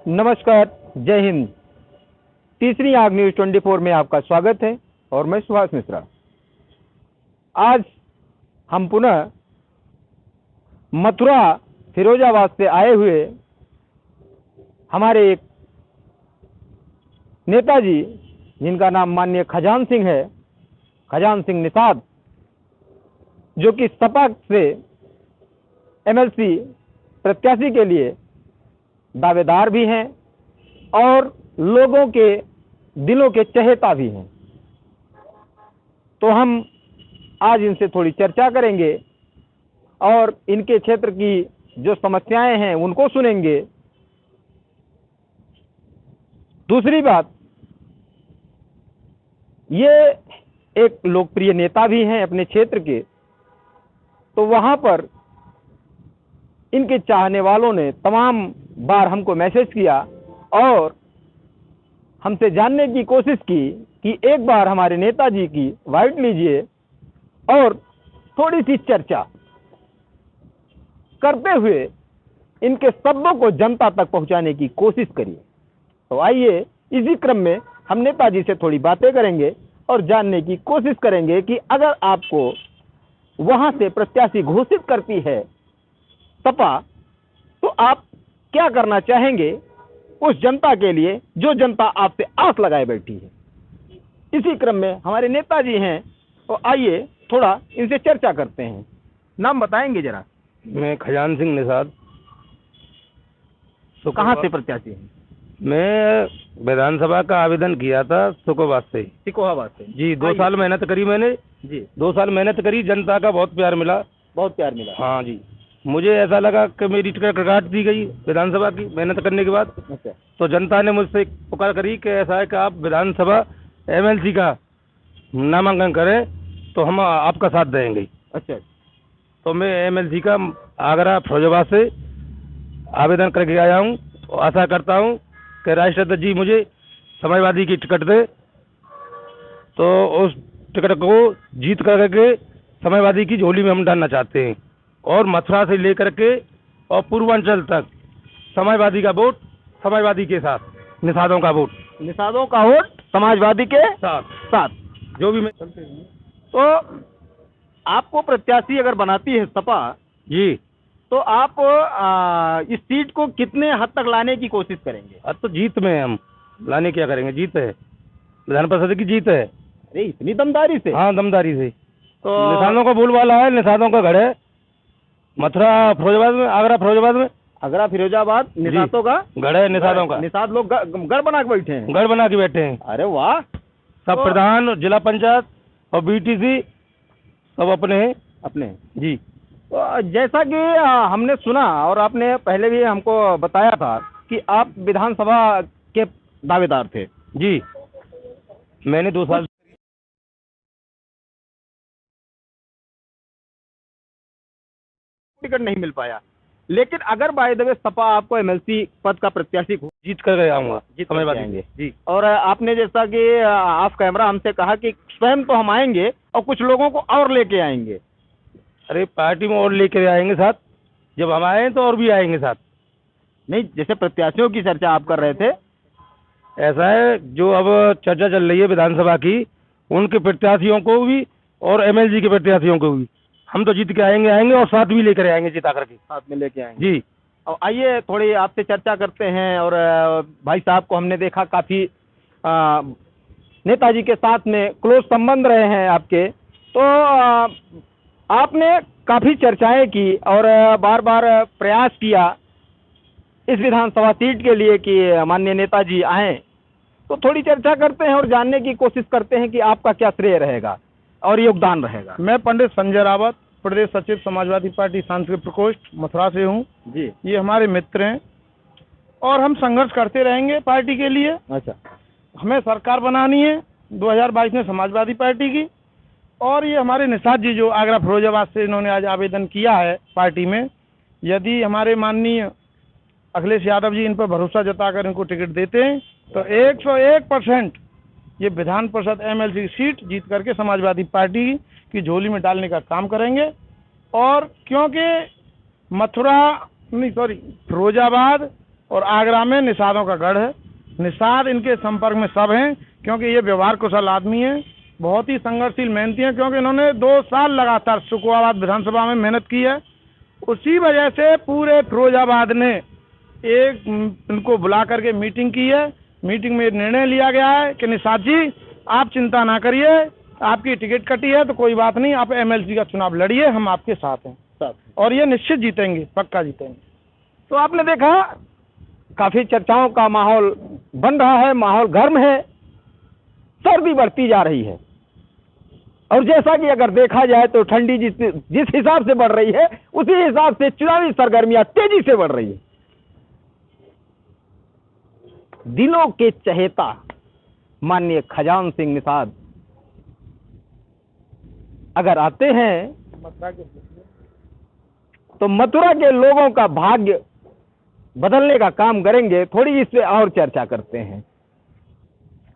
नमस्कार, जय हिंद। तीसरी आग न्यूज 24 में आपका स्वागत है और मैं सुभाष मिश्रा। आज हम पुनः मथुरा फिरोजाबाद से आए हुए हमारे एक नेताजी, जिनका नाम माननीय खजान सिंह है, खजान सिंह निषाद, जो कि सपा से एमएलसी प्रत्याशी के लिए दावेदार भी हैं और लोगों के दिलों के चहेता भी हैं। तो हम आज इनसे थोड़ी चर्चा करेंगे और इनके क्षेत्र की जो समस्याएं हैं उनको सुनेंगे। दूसरी बात, ये एक लोकप्रिय नेता भी हैं अपने क्षेत्र के, तो वहां पर इनके चाहने वालों ने तमाम बार हमको मैसेज किया और हमसे जानने की कोशिश की कि एक बार हमारे नेताजी की बाइट लीजिए और थोड़ी सी चर्चा करते हुए इनके शब्दों को जनता तक पहुंचाने की कोशिश करिए। तो आइए, इसी क्रम में हम नेताजी से थोड़ी बातें करेंगे और जानने की कोशिश करेंगे कि अगर आपको वहां से प्रत्याशी घोषित करती है सपा, तो आप क्या करना चाहेंगे उस जनता के लिए जो जनता आपसे आस लगाए बैठी है। इसी क्रम में हमारे नेताजी हैं, तो आइए थोड़ा इनसे चर्चा करते हैं। नाम बताएंगे जरा। मैं खजान सिंह निषाद। तो कहाँ से प्रत्याशी हैं? मैं विधानसभा का आवेदन किया था सुकोबाद से। सिकोहाबाद से जी, 2 साल मेहनत करी मैंने। जी, 2 साल मेहनत करी, जनता का बहुत प्यार मिला। बहुत प्यार मिला। हाँ जी, मुझे ऐसा लगा कि मेरी टिकट काट दी गई विधानसभा की मेहनत करने के बाद। अच्छा, तो जनता ने मुझसे एक पुकार करी कि ऐसा है कि आप विधानसभा एमएलसी का नामांकन करें तो हम आपका साथ देंगे। अच्छा। तो मैं एमएलसी का आगरा फिरोजाबाद से आवेदन करके आया हूँ और आशा करता हूँ कि राष्ट्रपति जी मुझे समाजवादी की टिकट दे, तो उस टिकट को जीत करके समाजवादी की झोली में हम डालना चाहते हैं और मथुरा से लेकर के और पूर्वांचल तक समाजवादी का वोट समाजवादी के साथ, निषादों का वोट समाजवादी के साथ जो भी मैं। तो आपको प्रत्याशी अगर बनाती है सपा जी, तो आप इस सीट को कितने हद तक लाने की कोशिश करेंगे? अब तो जीत में हम लाने क्या करेंगे, जीत है, विधान परिषद की जीत है। अरे इतनी दमदारी से? हाँ, दमदारी से। तो निषादों का बोलबाला है, निषादों का गढ़ है मथुरा फिरोजाबाद में, आगरा फिरोजाबाद में। आगरा फिरोजाबाद निषादों का गढ़ है, निषादों का। निषाद लोग गढ़ बना के बैठे हैं। गढ़ बना के बैठे हैं। अरे वाह। सब प्रधान, जिला पंचायत और बीटीसी सब अपने हैं। अपने जी। तो जैसा कि हमने सुना और आपने पहले भी हमको बताया था कि आप विधानसभा के दावेदार थे। जी, मैंने 2 साल टिकट नहीं मिल पाया, लेकिन अगर बाय द वे सपा आपको एमएलसी पद का प्रत्याशी जीत कर गया आऊँगा, जीत समाजवादी आएंगे जी। और आपने जैसा कि ऑफ कैमरा हमसे कहा कि स्वयं तो हम आएंगे और कुछ लोगों को और लेके आएंगे। अरे पार्टी में और लेकर आएंगे साथ, जब हम आए तो और भी आएंगे साथ। नहीं, जैसे प्रत्याशियों की चर्चा आप कर रहे थे, ऐसा है, जो अब चर्चा चल रही है विधानसभा की, उनके प्रत्याशियों को भी और एमएलसी के प्रत्याशियों को भी हम तो जीत के आएंगे और साथ भी लेकर आएंगे, जिता करके साथ में लेके आएंगे। जी। और आइए थोड़ी आपसे चर्चा करते हैं। और भाई साहब को हमने देखा काफ़ी नेताजी के साथ में क्लोज संबंध रहे हैं आपके, तो आपने काफ़ी चर्चाएं की और बार बार प्रयास किया इस विधानसभा सीट के लिए कि माननीय नेताजी आएँ। तो थोड़ी चर्चा करते हैं और जानने की कोशिश करते हैं कि आपका क्या श्रेय रहेगा और योगदान रहेगा। मैं पंडित संजय रावत, प्रदेश सचिव समाजवादी पार्टी सांस्कृतिक प्रकोष्ठ मथुरा से हूँ जी। ये हमारे मित्र हैं और हम संघर्ष करते रहेंगे पार्टी के लिए। अच्छा। हमें सरकार बनानी है 2022 में समाजवादी पार्टी की, और ये हमारे निषाद जी जो आगरा फिरोजाबाद से इन्होंने आज आवेदन किया है पार्टी में, यदि हमारे माननीय अखिलेश यादव जी इन पर भरोसा जताकर इनको टिकट देते हैं तो 101% ये विधान परिषद एमएलसी सीट जीत करके समाजवादी पार्टी की झोली में डालने का काम करेंगे। और क्योंकि फिरोजाबाद और आगरा में निषादों का गढ़ है। निषाद इनके संपर्क में सब हैं, क्योंकि ये व्यवहार कुशल आदमी है, बहुत ही संघर्षशील मेहनती हैं, क्योंकि इन्होंने 2 साल लगातार शुक्रवार विधानसभा में मेहनत की है। उसी वजह से पूरे फिरोजाबाद ने एक इनको बुला करके मीटिंग की है। मीटिंग में निर्णय लिया गया है कि निषाद जी आप चिंता ना करिए, आपकी टिकट कटी है तो कोई बात नहीं, आप एमएलसी का चुनाव लड़िए, हम आपके साथ हैं और ये निश्चित जीतेंगे, पक्का जीतेंगे। तो आपने देखा काफी चर्चाओं का माहौल बन रहा है, माहौल गर्म है, सर्दी बढ़ती जा रही है और जैसा कि अगर देखा जाए तो ठंडी जिस हिसाब से बढ़ रही है उसी हिसाब से चुनावी सरगर्मियां तेजी से बढ़ रही है। दिलों के चहेता माननीय खजान सिंह निषाद अगर आते हैं तो मथुरा के लोगों का भाग्य बदलने का काम करेंगे। थोड़ी इस पे और चर्चा करते हैं।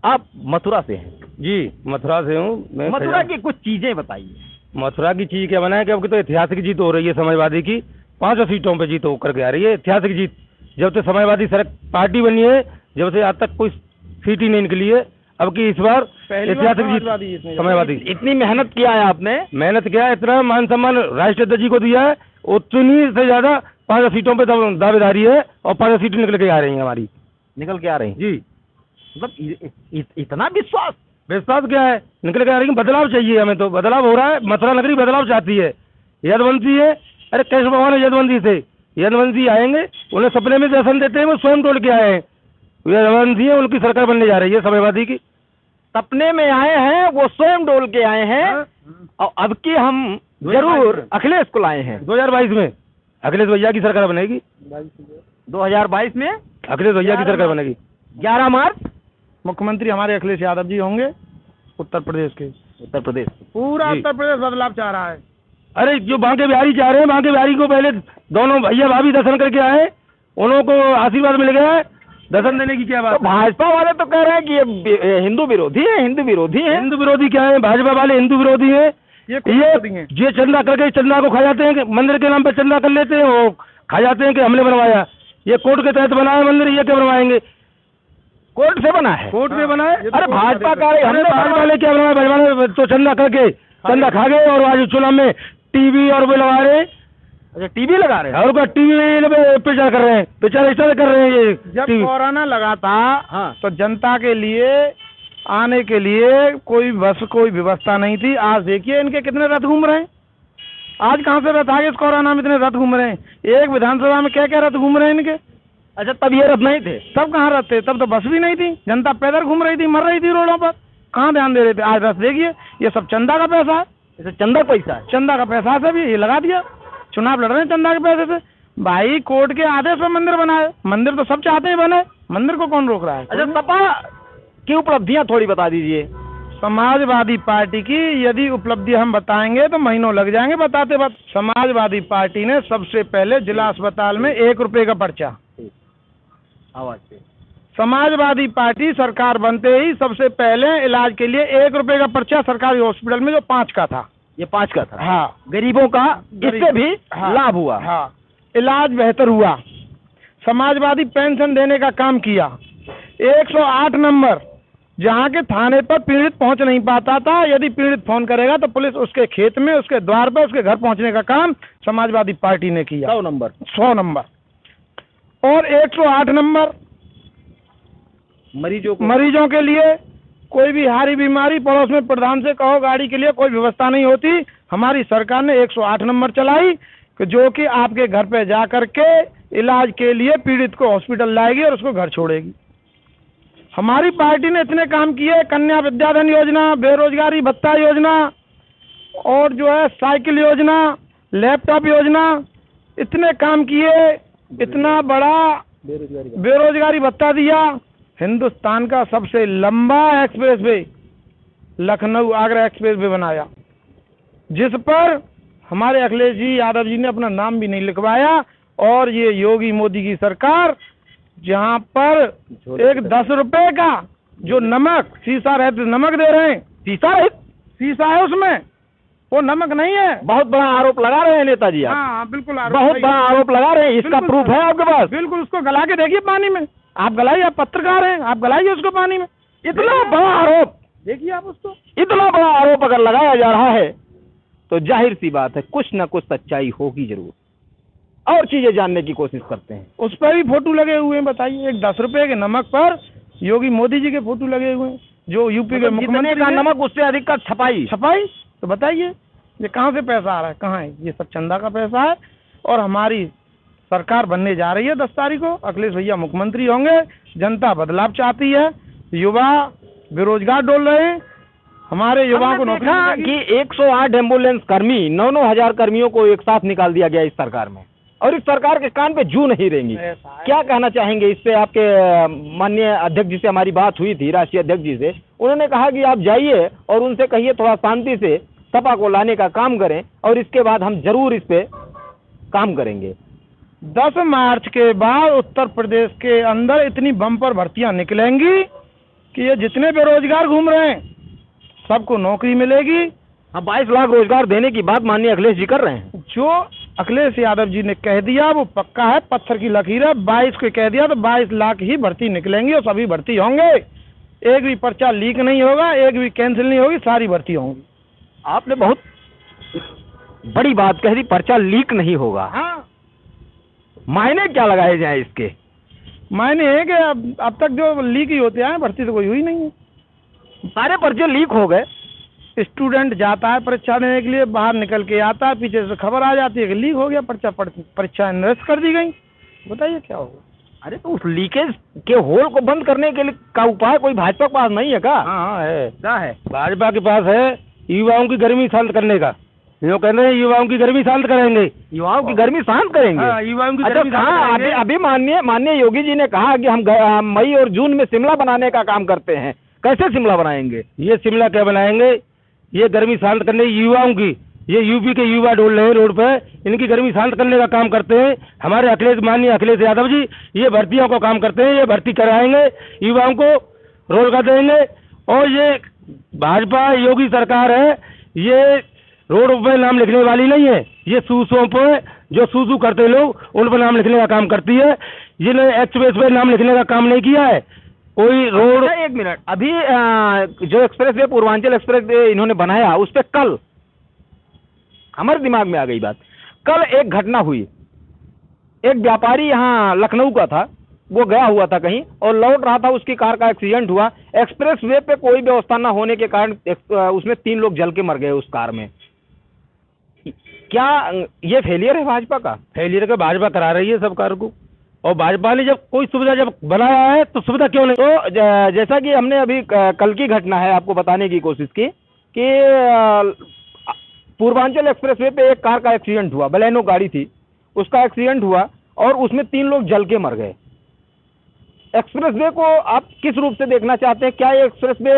आप मथुरा से हैं? जी, मथुरा से हूँ मैं। मथुरा की कुछ चीजें बताइए। मथुरा की चीज क्या बनाया कि अब की तो ऐतिहासिक जीत हो रही है समाजवादी की, 5 सीटों पे जीत होकर के आ रही है, ऐतिहासिक जीत। जब से समाजवादी पार्टी बनी है, जब से आज तक कोई सीट ही नहीं निकली है, अब की इस बार ऐतिहासिक जीत समाजवादी। इतनी मेहनत किया है आपने? मेहनत किया है, इतना मान सम्मान राष्ट्रीय अध्यक्ष जी को दिया है, उतनी से ज्यादा 5 सीटों पे दावेदारी है और 5 सीटें निकल के आ रही हैं हमारी, निकल के आ रही हैं। जी, मतलब इतना विश्वास क्या है, निकल के आ रही है। बदलाव चाहिए हमें, तो बदलाव हो रहा है। मथुरा नगरी बदलाव चाहती है, यदवंशी है। अरे कैसे भगवान यदवंशी थे, यदवंशी आएंगे, उन्हें सपने में दर्शन देते हैं, वो स्वयं टोल के आए हैं। यदवंशी है, उनकी सरकार बनने जा रही है समाजवादी की। सपने में आए हैं, वो स्वयं डोल के आए हैं। और अब की हम जरूर अखिलेश को लाए हैं। 2022 में अखिलेश भैया की सरकार बनेगी। 2022 में अखिलेश भैया की सरकार बनेगी। 11 मार्च मुख्यमंत्री हमारे अखिलेश यादव जी होंगे, उत्तर प्रदेश के। उत्तर प्रदेश पूरा उत्तर प्रदेश बदलाव चाह रहा है। अरे जो बांके बिहारी चाह रहे हैं, बांके बिहारी को पहले दोनों भैया भाभी दर्शन करके आए, उनको आशीर्वाद मिल गया है, दर्शन देने की क्या बात। तो भाजपा वाले तो कह रहे हैं कि ये हिंदू विरोधी है, हिंदू विरोधी है। हिंदू विरोधी क्या है, भाजपा वाले हिंदू विरोधी है। ये चंदा करके चंदा को खा जाते हैं, मंदिर के नाम पे चंदा कर लेते हैं, वो खा जाते हैं कि हमने बनवाया, ये कोर्ट के तहत बनाया मंदिर, ये क्या बनवाएंगे, कोर्ट से बना है, कोर्ट में बना है। अरे भाजपा का हमने भाजपा वाले क्या बनवाया, भाजपा ने तो चंदा करके चंदा खा गए और आज चुनाव में टीवी और वो लगा रहे हैं। अच्छा, टीवी लगा रहे हैं और का टीवी में प्रचार कर रहे हैं, प्रचार इस तरह कर रहे हैं। ये जब कोरोना लगा था हाँ, तो जनता के लिए आने के लिए कोई बस कोई व्यवस्था नहीं थी। आज देखिए इनके कितने रथ घूम रहे हैं। आज कहाँ से रथ आ गए, इस कोरोना में इतने रथ घूम रहे हैं। एक विधानसभा में क्या क्या रथ घूम रहे हैं इनके। अच्छा, तब ये रथ नहीं थे? तब कहाँ रथ थे, तब तो बस भी नहीं थी, जनता पैदल घूम रही थी, मर रही थी रोडों पर, कहाँ ध्यान दे रहे थे। आज रथ देखिए, ये सब चंदा का पैसा है। इसे चंदा पैसा है, चंदा का पैसा से भी ये लगा दिया, चुनाव लड़ रहे हैं चंदा के पैसे से। भाई कोर्ट के आदेश पर मंदिर बनाए, मंदिर तो सब चाहते हैं बने, मंदिर को कौन रोक रहा है। अच्छा, सपा की उपलब्धियां थोड़ी बता दीजिए। समाजवादी पार्टी की यदि उपलब्धि हम बताएंगे तो महीनों लग जाएंगे बताते वक्त। समाजवादी पार्टी ने सबसे पहले जिला अस्पताल में 1 रुपए का पर्चा, आवाज से समाजवादी पार्टी सरकार बनते ही सबसे पहले इलाज के लिए 1 रुपए का पर्चा सरकारी हॉस्पिटल में, जो 5 का था, ये 5 का था। हाँ, गरीबों का इससे भी हाँ, लाभ हुआ। हाँ, इलाज बेहतर हुआ। समाजवादी पेंशन देने का काम किया। 108 नंबर, जहाँ के थाने पर पीड़ित पहुंच नहीं पाता था, यदि पीड़ित फोन करेगा तो पुलिस उसके खेत में, उसके द्वार पर, उसके घर पहुंचने का काम समाजवादी पार्टी ने किया। 100 नंबर, 100 नंबर। और 108 नंबर मरीजों के लिए, कोई भी हारी बीमारी, पड़ोस में प्रधान से कहो गाड़ी के लिए कोई व्यवस्था नहीं होती, हमारी सरकार ने 108 नंबर चलाई, जो कि आपके घर पे जा करके इलाज के लिए पीड़ित को हॉस्पिटल लाएगी और उसको घर छोड़ेगी। हमारी पार्टी ने इतने काम किए, कन्या विद्याधन योजना, बेरोजगारी भत्ता योजना, और जो है साइकिल योजना, लैपटॉप योजना, इतने काम किए, इतना बड़ा बेरोजगारी भत्ता दिया। हिंदुस्तान का सबसे लंबा express way Lucknow Agra express way बनाया, जिस पर हमारे अखिलेश जी यादव जी ने अपना नाम भी नहीं लिखवाया। और ये योगी मोदी की सरकार, जहाँ पर एक 10 रुपए का जो नमक शीशा रहते नमक दे रहे हैं, शीशा है उसमें, वो नमक नहीं है। बहुत बड़ा आरोप लगा रहे हैं नेताजी आप। हाँ बिल्कुल आरोप बहुत सही बड़ा है। आरोप लगा रहे हैं, इसका बिल्कुल प्रूफ है आपके पास? बिल्कुल, उसको गला के देखिए पानी में, आप गलाइए, आप पत्रकार हैं, आप गलाइए उसको पानी में। इतना बड़ा आरोप, देखिए आप उसको। इतना बड़ा आरोप अगर लगाया जा रहा है तो जाहिर सी बात है कुछ न कुछ सच्चाई होगी जरूर। और चीजें जानने की कोशिश करते हैं। उस पर भी फोटो लगे हुए हैं, बताइए। एक 10 रुपए के नमक पर योगी मोदी जी के फोटो लगे हुए हैं, जो यूपी के मतलब जितने मुख्यमंत्री का हैं। नमक उससे अधिक का छपाई। तो बताइए ये कहाँ से पैसा आ रहा है, कहाँ है? ये सब चंदा का पैसा है। और हमारी सरकार बनने जा रही है 10 तारीख को, अखिलेश भैया मुख्यमंत्री होंगे, जनता बदलाव चाहती है, युवा बेरोजगार डोल रहे हैं, हमारे युवाओं को नौकरी देखा मिलेगी। कि 108 एम्बुलेंस कर्मी 9-9 हजार कर्मियों को एक साथ निकाल दिया गया इस सरकार में, और इस सरकार के कान पे जू नहीं रहेंगी। ऐसा है। क्या कहना चाहेंगे इस पे? आपके माननीय अध्यक्ष जी से हमारी बात हुई थी, राष्ट्रीय अध्यक्ष जी से, उन्होंने कहा कि आप जाइए और उनसे कहिए थोड़ा शांति से सपा को लाने का काम करें और इसके बाद हम जरूर इस पे काम करेंगे। 10 मार्च के बाद उत्तर प्रदेश के अंदर इतनी बम्पर भर्तियां निकलेंगी कि ये जितने बेरोजगार घूम रहे हैं सबको नौकरी मिलेगी। हाँ, 22 लाख रोजगार देने की बात माननीय अखिलेश जी कर रहे हैं। जो अखिलेश यादव जी ने कह दिया वो पक्का है, पत्थर की लकीर है। 22 को कह दिया तो 22 लाख ही भर्ती निकलेंगी और सभी भर्ती होंगे। एक भी पर्चा लीक नहीं होगा, एक भी कैंसिल नहीं होगी, सारी भर्ती होंगी। आपने बहुत बड़ी बात कह दी, पर्चा लीक नहीं होगा। हाँ, मायने क्या लगाए जाए इसके? मायने है कि अब तक जो लीक ही होते आए, भर्ती तो कोई हुई नहीं है। सारे पर्चे लीक हो गए। स्टूडेंट जाता है परीक्षा देने के लिए, बाहर निकल के आता है, पीछे से खबर आ जाती है कि लीक हो गया पर्चा, परीक्षा निरस्त कर दी गई। बताइए क्या होगा? अरे तो उस लीकेज के होल को बंद करने के लिए का उपाय कोई भाजपा के पास नहीं है का? हाँ है, क्या है? भाजपा के पास है युवाओं की गर्मी शांत करने का। जो कह रहे हैं युवाओं की गर्मी शांत करेंगे। युवाओं की गर्मी शांत करेंगे? हाँ, युवाओं की अच्छा, गर्मी शांत हाँ, करेंगे। अभी माननीय योगी जी ने कहा कि हम मई और जून में शिमला बनाने का काम करते हैं। कैसे शिमला बनाएंगे? ये शिमला क्या बनाएंगे? ये गर्मी शांत करने युवाओं की, ये यूपी के युवा डोल रहे हैं रोड पे, इनकी गर्मी शांत करने का काम करते हैं। हमारे माननीय अखिलेश यादव जी ये भर्तियों को काम करते हैं, ये भर्ती कराएंगे, युवाओं को रोजगार देंगे। और ये भाजपा योगी सरकार है, ये रोड पे नाम लिखने वाली नहीं है, ये सूसों पे जो सूसू करते लोग उन पर नाम लिखने का काम करती है। जिन्हें एक्सप्रेस पे नाम लिखने का काम नहीं किया है कोई रोड। अच्छा, एक मिनट, अभी जो express way, Purvanchal express way इन्होंने बनाया, उस पे कल हमारे दिमाग में आ गई बात। कल एक घटना हुई, एक व्यापारी यहाँ लखनऊ का था, वो गया हुआ था कहीं और लौट रहा था, उसकी कार का एक्सीडेंट हुआ। एक्सप्रेस वे पे कोई व्यवस्था न होने के कारण उसमें 3 लोग जल के मर गए उस कार में। क्या ये फेलियर है भाजपा का? फेलियर का भाजपा करा रही है सब कार्य को, और भाजपा ने जब कोई सुविधा जब बनाया है तो सुविधा क्यों नहीं? तो जैसा कि हमने अभी कल की घटना है आपको बताने की कोशिश की कि पूर्वांचल एक्सप्रेस वे पे एक कार का एक्सीडेंट हुआ, बलेनो गाड़ी थी, उसका एक्सीडेंट हुआ और उसमें 3 लोग जल के मर गए। एक्सप्रेस वे को आप किस रूप से देखना चाहते हैं? क्या ये एक्सप्रेस वे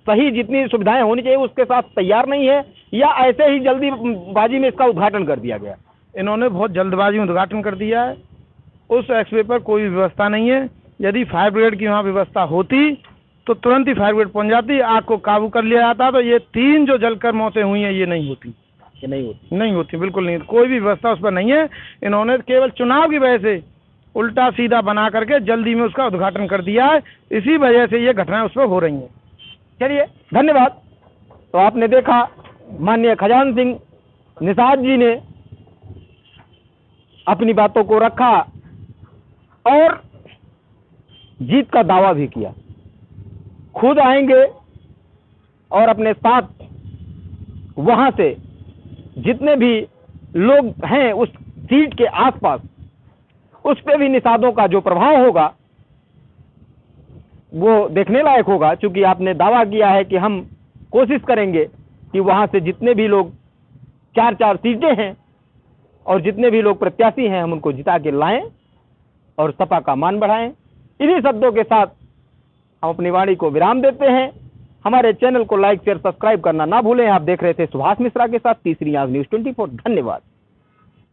सही जितनी सुविधाएं होनी चाहिए उसके साथ तैयार नहीं है, या ऐसे ही जल्दीबाजी में इसका उद्घाटन कर दिया गया? इन्होंने बहुत जल्दबाजी में उद्घाटन कर दिया है। उस एक्सवे पर कोई व्यवस्था नहीं है। यदि फायर ब्रिगेड की वहाँ व्यवस्था होती तो तुरंत ही फायर ब्रिगेड पहुँच जाती, आग को काबू कर लिया जाता। तो ये 3 जो जलकर मौतें हुई हैं ये नहीं होती, ये नहीं होती, बिल्कुल नहीं। कोई भी व्यवस्था उस पर नहीं है। इन्होंने केवल चुनाव की वजह से उल्टा सीधा बना करके जल्दी में उसका उद्घाटन कर दिया है, इसी वजह से ये घटनाएं उस पर हो रही हैं। चलिए, धन्यवाद। तो आपने देखा माननीय खजान सिंह निषाद जी ने अपनी बातों को रखा और जीत का दावा भी किया। खुद आएंगे और अपने साथ वहां से जितने भी लोग हैं उस सीट के आसपास, उस पे भी निषादों का जो प्रभाव होगा वो देखने लायक होगा। क्योंकि आपने दावा किया है कि हम कोशिश करेंगे कि वहां से जितने भी लोग 4-4 सीटें हैं और जितने भी लोग प्रत्याशी हैं हम उनको जिता के लाएं और सपा का मान बढ़ाएं। इन्हीं शब्दों के साथ हम अपनी वाणी को विराम देते हैं। हमारे चैनल को लाइक, शेयर, सब्सक्राइब करना ना भूलें। आप देख रहे थे सुभाष मिश्रा के साथ तीसरी आंख न्यूज़ 24। धन्यवाद।